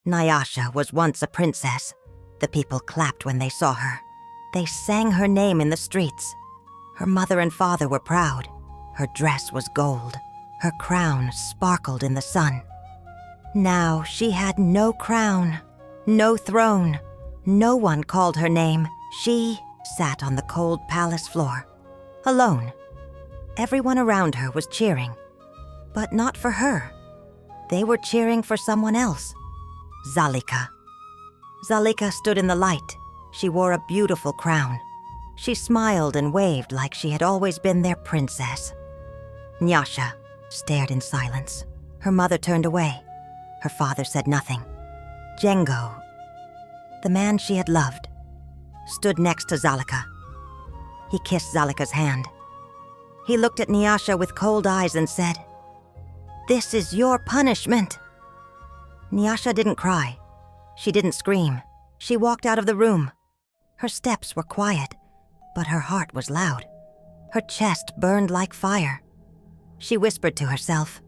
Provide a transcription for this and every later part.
Nyasha was once a princess. The people clapped when they saw her. They sang her name in the streets. Her mother and father were proud. Her dress was gold. Her crown sparkled in the sun. Now she had no crown, no throne. No one called her name. She sat on the cold palace floor, alone. Everyone around her was cheering, but not for her. They were cheering for someone else. Zalika. Zalika stood in the light. She wore a beautiful crown. She smiled and waved like she had always been their princess. Nyasha stared in silence. Her mother turned away. Her father said nothing. Django, the man she had loved, stood next to Zalika. He kissed Zalika's hand. He looked at Nyasha with cold eyes and said, "This is your punishment." Nyasha didn't cry. She didn't scream. She walked out of the room. Her steps were quiet, but her heart was loud. Her chest burned like fire. She whispered to herself,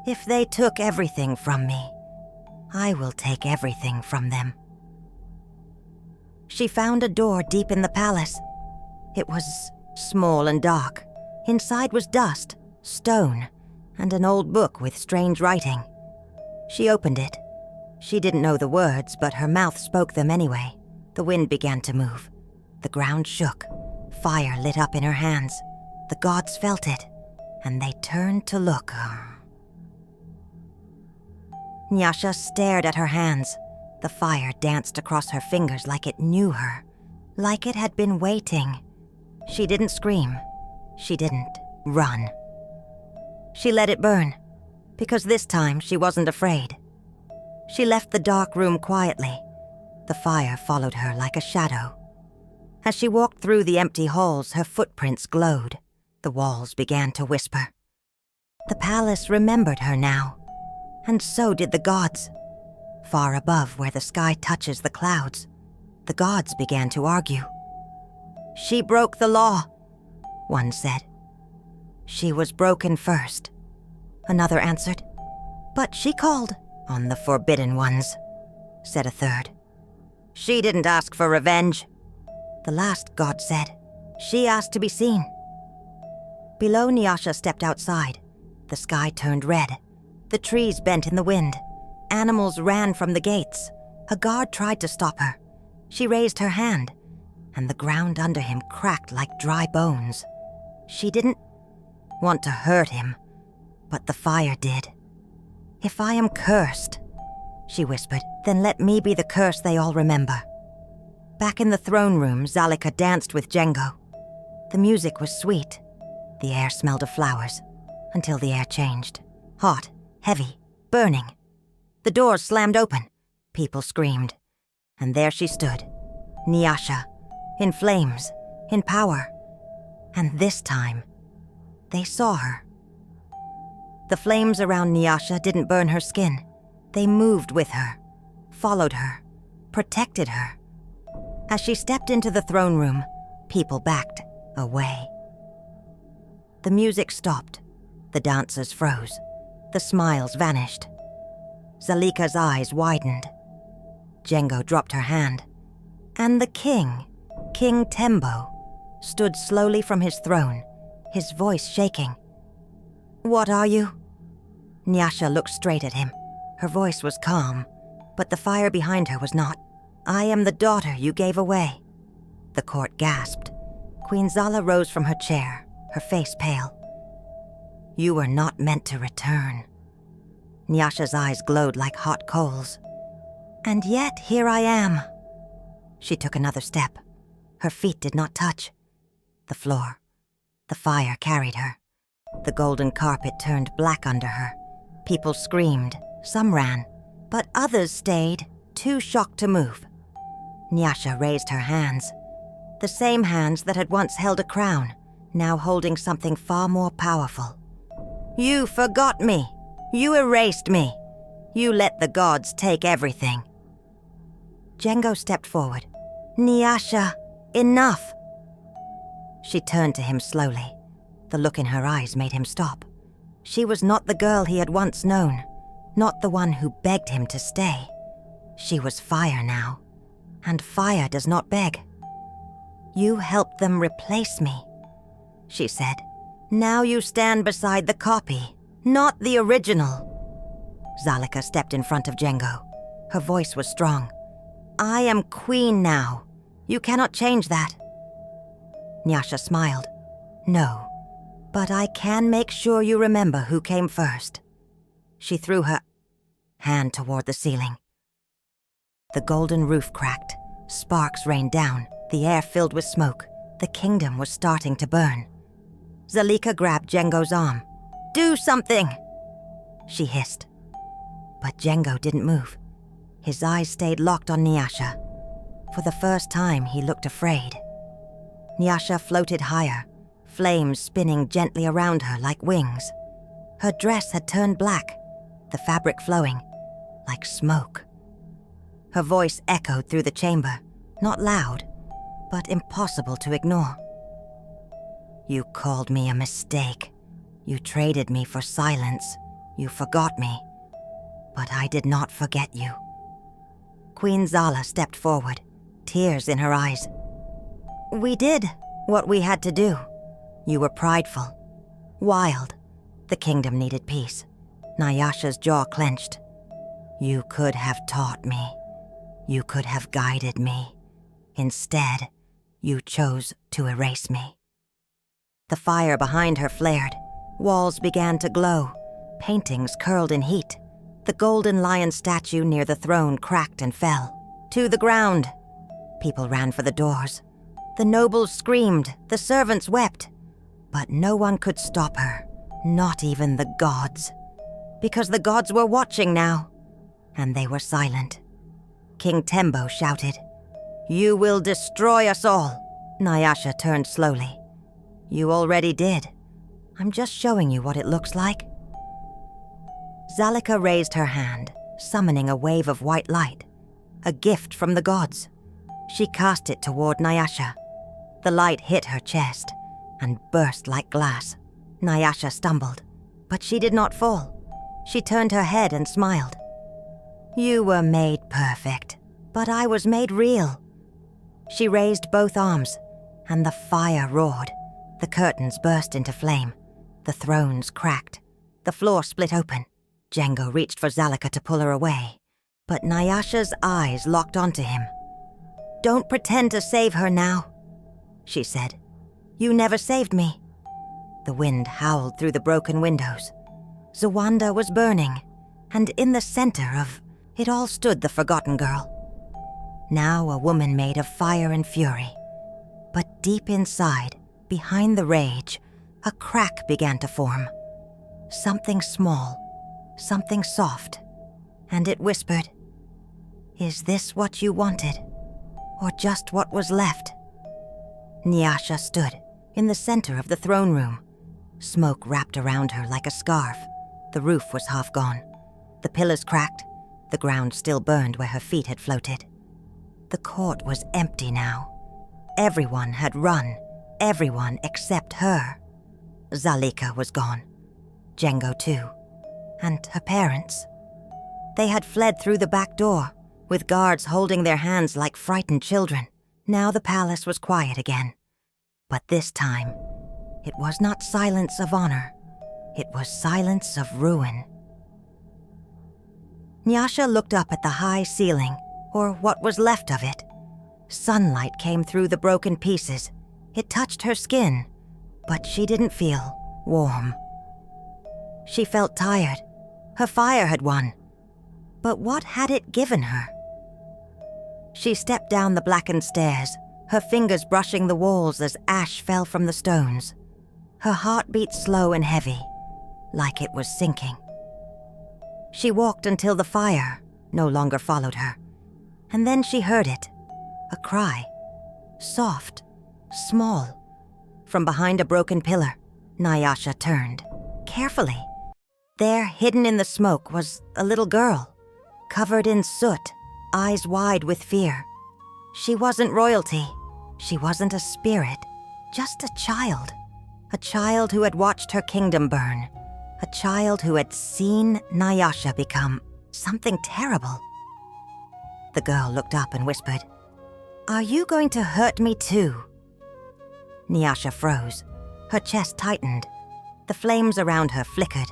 "If they took everything from me, I will take everything from them." She found a door deep in the palace. It was small and dark. Inside was dust, stone, and an old book with strange writing. She opened it. She didn't know the words, but her mouth spoke them anyway. The wind began to move. The ground shook. Fire lit up in her hands. The gods felt it, and they turned to look. Nyasha stared at her hands. The fire danced across her fingers like it knew her, like it had been waiting. She didn't scream. She didn't run. She let it burn, because this time she wasn't afraid. She left the dark room quietly. The fire followed her like a shadow. As she walked through the empty halls, her footprints glowed. The walls began to whisper. The palace remembered her now, and so did the gods. Far above, where the sky touches the clouds, the gods began to argue. "She broke the law," one said. "She was broken first," another answered. "But she called on the forbidden ones," said a third. "She didn't ask for revenge," the last god said. "She asked to be seen." Below, Nyasha stepped outside. The sky turned red. The trees bent in the wind. Animals ran from the gates. A guard tried to stop her. She raised her hand, and the ground under him cracked like dry bones. She didn't want to hurt him, but the fire did. "If I am cursed," she whispered, "then let me be the curse they all remember." Back in the throne room, Zalika danced with Django. The music was sweet. The air smelled of flowers, until the air changed. Hot, heavy, burning. The doors slammed open. People screamed. And there she stood, Nyasha, in flames, in power. And this time, they saw her. The flames around Nyasha didn't burn her skin. They moved with her, followed her, protected her. As she stepped into the throne room, people backed away. The music stopped. The dancers froze. The smiles vanished. Zalika's eyes widened. Django dropped her hand. And the king, King Tembo, stood slowly from his throne, his voice shaking. "What are you?" Nyasha looked straight at him. Her voice was calm, but the fire behind her was not. "I am the daughter you gave away." The court gasped. Queen Zala rose from her chair, her face pale. "You were not meant to return." Nyasha's eyes glowed like hot coals. "And yet here I am." She took another step. Her feet did not touch the floor. The fire carried her. The golden carpet turned black under her. People screamed. Some ran, but others stayed, too shocked to move. Nyasha raised her hands. The same hands that had once held a crown, now holding something far more powerful. "You forgot me. You erased me. You let the gods take everything." Django stepped forward. "Nyasha, enough." She turned to him slowly. The look in her eyes made him stop. She was not the girl he had once known, not the one who begged him to stay. She was fire now, and fire does not beg. You helped them replace me, she said. Now you stand beside the copy, not the original. Zalika stepped in front of Django. Her voice was strong. I am queen now. You cannot change that. Nyasha smiled. No, but I can make sure you remember who came first. She threw her hand toward the ceiling. The golden roof cracked. Sparks rained down. The air filled with smoke. The kingdom was starting to burn. Zalika grabbed Django's arm. Do something, she hissed. But Django didn't move. His eyes stayed locked on Nyasha. For the first time, he looked afraid. Nyasha floated higher, flames spinning gently around her like wings. Her dress had turned black, the fabric flowing, like smoke. Her voice echoed through the chamber, not loud, but impossible to ignore. You called me a mistake. You traded me for silence. You forgot me. But I did not forget you. Queen Zala stepped forward, tears in her eyes. We did what we had to do. You were prideful, wild. The kingdom needed peace. Nyasha's jaw clenched. You could have taught me. You could have guided me. Instead, you chose to erase me. The fire behind her flared. Walls began to glow. Paintings curled in heat. The golden lion statue near the throne cracked and fell. To the ground. People ran for the doors. The nobles screamed. The servants wept. But no one could stop her. Not even the gods. Because the gods were watching now. And they were silent. King Tembo shouted, You will destroy us all. Nyasha turned slowly. You already did. I'm just showing you what it looks like. Zalika raised her hand, summoning a wave of white light. A gift from the gods. She cast it toward Nyasha. The light hit her chest and burst like glass. Nyasha stumbled, but she did not fall. She turned her head and smiled. You were made perfect, but I was made real. She raised both arms, and the fire roared. The curtains burst into flame. The thrones cracked. The floor split open. Django reached for Zalika to pull her away, but Nyasha's eyes locked onto him. Don't pretend to save her now, she said. You never saved me. The wind howled through the broken windows. Zawanda was burning, and in the center of it all stood the forgotten girl. Now a woman made of fire and fury. But deep inside, behind the rage, a crack began to form. Something small, something soft, and it whispered, Is this what you wanted, or just what was left? Nyasha stood in the center of the throne room. Smoke wrapped around her like a scarf. The roof was half gone. The pillars cracked. The ground still burned where her feet had floated. The court was empty now. Everyone had run. Everyone except her. Zalika was gone. Django too. And her parents. They had fled through the back door, with guards holding their hands like frightened children. Now the palace was quiet again. But this time, it was not silence of honor. It was silence of ruin. Nyasha looked up at the high ceiling, or what was left of it. Sunlight came through the broken pieces. It touched her skin, but she didn't feel warm. She felt tired. Her fire had won. But what had it given her? She stepped down the blackened stairs, her fingers brushing the walls as ash fell from the stones. Her heart beat slow and heavy, like it was sinking. She walked until the fire no longer followed her. And then she heard it. A cry. Soft. Small. From behind a broken pillar, Nyasha turned. Carefully. There, hidden in the smoke, was a little girl. Covered in soot, eyes wide with fear. She wasn't royalty. She wasn't a spirit. Just a child. A child who had watched her kingdom burn. A child who had seen Nyasha become something terrible. The girl looked up and whispered, "Are you going to hurt me too?" Nyasha froze. Her chest tightened. The flames around her flickered,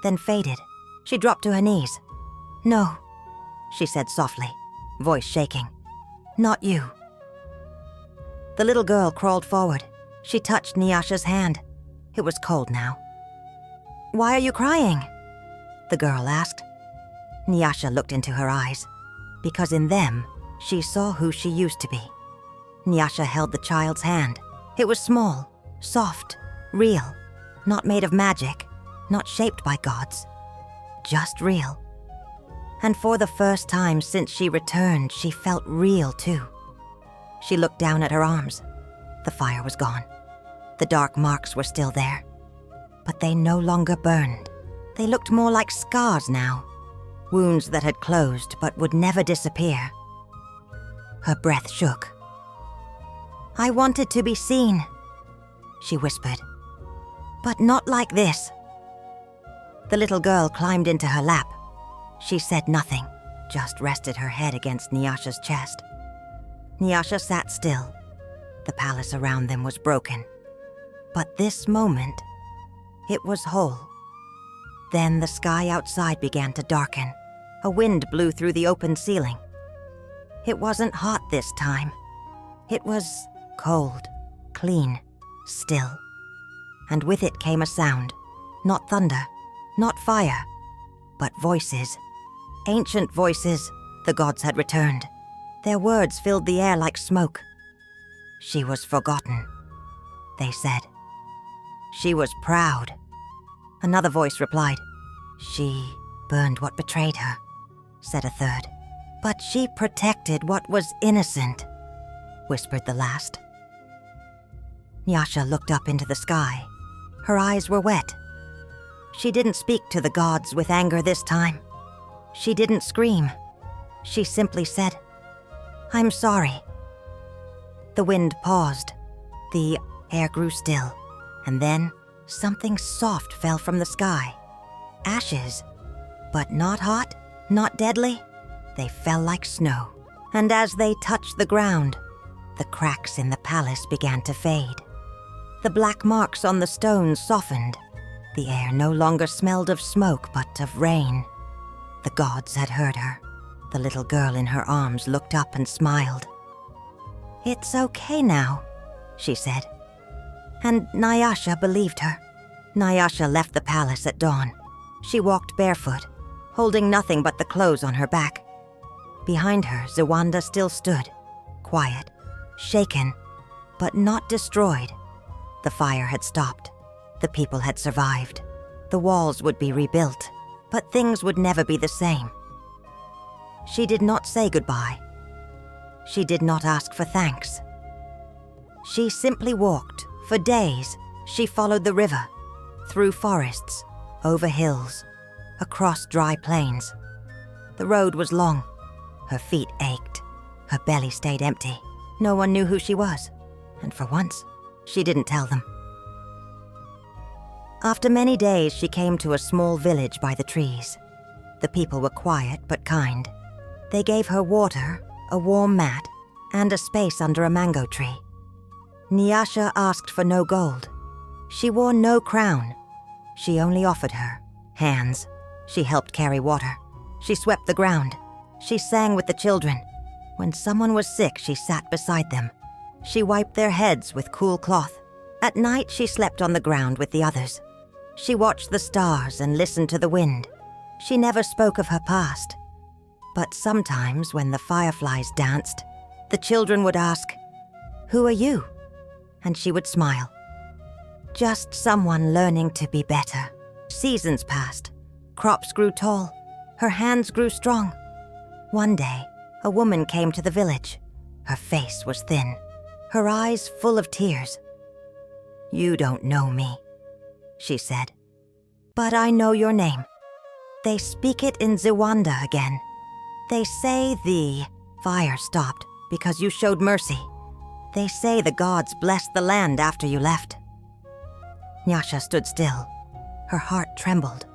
then faded. She dropped to her knees. "No," she said softly, voice shaking. "Not you." The little girl crawled forward. She touched Nyasha's hand. It was cold now. "Why are you crying?" the girl asked. Nyasha looked into her eyes, because in them she saw who she used to be. Nyasha held the child's hand. It was small, soft, real, not made of magic, not shaped by gods, just real. And for the first time since she returned, she felt real too. She looked down at her arms. The fire was gone. The dark marks were still there, but they no longer burned. They looked more like scars now, wounds that had closed but would never disappear. Her breath shook. "I wanted to be seen," she whispered, "but not like this." The little girl climbed into her lap. She said nothing, just rested her head against Nyasha's chest. Nyasha sat still. The palace around them was broken. But this moment, it was whole. Then the sky outside began to darken. A wind blew through the open ceiling. It wasn't hot this time. It was cold, clean, still. And with it came a sound. Not thunder, not fire, but voices. Ancient voices. The gods had returned. Their words filled the air like smoke. She was forgotten, they said. She was proud. Another voice replied. She burned what betrayed her, said a third. But she protected what was innocent, whispered the last. Nyasha looked up into the sky. Her eyes were wet. She didn't speak to the gods with anger this time. She didn't scream. She simply said, "I'm sorry." The wind paused. The air grew still. And then something soft fell from the sky. Ashes, but not hot, not deadly. They fell like snow. And as they touched the ground, the cracks in the palace began to fade. The black marks on the stones softened. The air no longer smelled of smoke, but of rain. The gods had heard her. The little girl in her arms looked up and smiled. "It's okay now," she said. And Nyasha believed her. Nyasha left the palace at dawn. She walked barefoot, holding nothing but the clothes on her back. Behind her, Ziwanda still stood, quiet, shaken, but not destroyed. The fire had stopped. The people had survived. The walls would be rebuilt, but things would never be the same. She did not say goodbye. She did not ask for thanks. She simply walked. For days, she followed the river, through forests, over hills, across dry plains. The road was long. Her feet ached. Her belly stayed empty. No one knew who she was, and for once, she didn't tell them. After many days, she came to a small village by the trees. The people were quiet but kind. They gave her water, a warm mat, and a space under a mango tree. Nyasha asked for no gold. She wore no crown. She only offered her hands. She helped carry water. She swept the ground. She sang with the children. When someone was sick, she sat beside them. She wiped their heads with cool cloth. At night, she slept on the ground with the others. She watched the stars and listened to the wind. She never spoke of her past. But sometimes, when the fireflies danced, the children would ask, "Who are you?" And she would smile. Just someone learning to be better. Seasons passed. Crops grew tall. Her hands grew strong. One day, a woman came to the village. Her face was thin, her eyes full of tears. "You don't know me," she said, "but I know your name. They speak it in Ziwanda again. They say the fire stopped because you showed mercy. They say the gods blessed the land after you left." Nyasha stood still. Her heart trembled.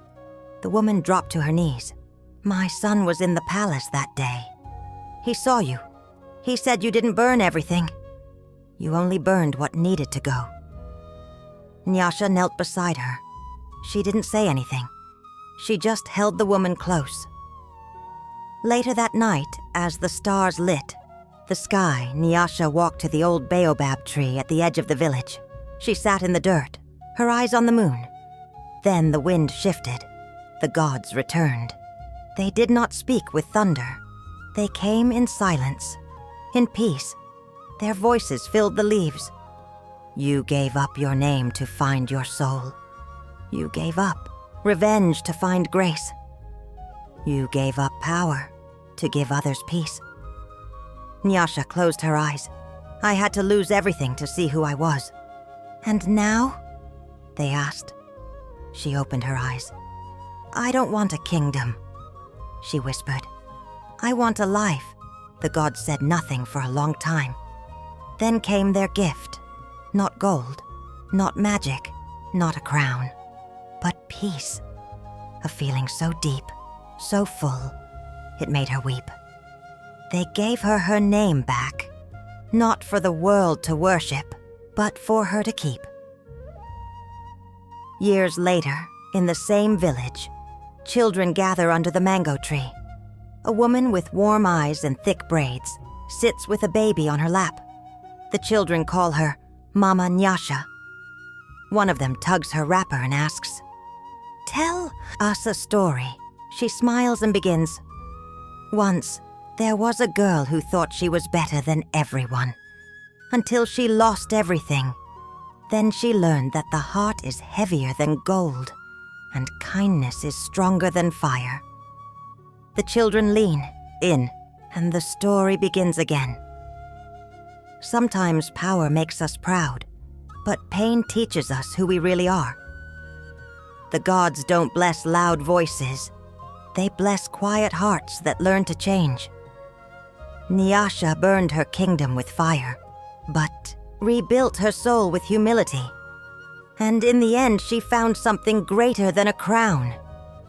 The woman dropped to her knees. "My son was in the palace that day. He saw you. He said you didn't burn everything. You only burned what needed to go. Nyasha knelt beside her. She didn't say anything. She just held the woman close. Later that night, as the stars lit the sky, Nyasha walked to the old baobab tree at the edge of the village. She sat in the dirt, her eyes on the moon. Then the wind shifted. The gods returned. They did not speak with thunder. They came in silence, in peace. Their voices filled the leaves. You gave up your name to find your soul. You gave up revenge to find grace. You gave up power to give others peace. Nyasha closed her eyes. I had to lose everything to see who I was. And now? They asked. She opened her eyes. I don't want a kingdom, she whispered. I want a life. The gods said nothing for a long time. Then came their gift. Not gold, not magic, not a crown, but peace. A feeling so deep, so full, it made her weep. They gave her her name back, not for the world to worship, but for her to keep. Years later, in the same village, children gather under the mango tree. A woman with warm eyes and thick braids sits with a baby on her lap. The children call her Mama Nyasha. One of them tugs her wrapper and asks, "Tell us a story." She smiles and begins, "Once, there was a girl who thought she was better than everyone, until she lost everything. Then she learned that the heart is heavier than gold, and kindness is stronger than fire." The children lean in, and the story begins again. Sometimes power makes us proud, but pain teaches us who we really are. The gods don't bless loud voices. They bless quiet hearts that learn to change. Nyasha burned her kingdom with fire, but rebuilt her soul with humility. And in the end, she found something greater than a crown: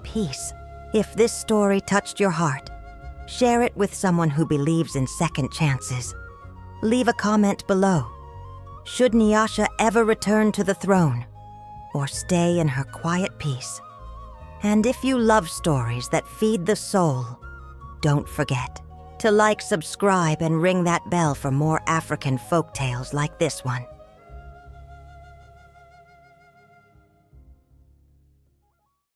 peace. If this story touched your heart, share it with someone who believes in second chances. Leave a comment below. Should Nyasha ever return to the throne, or stay in her quiet peace? And if you love stories that feed the soul, don't forget to like, subscribe, and ring that bell for more African folktales like this one.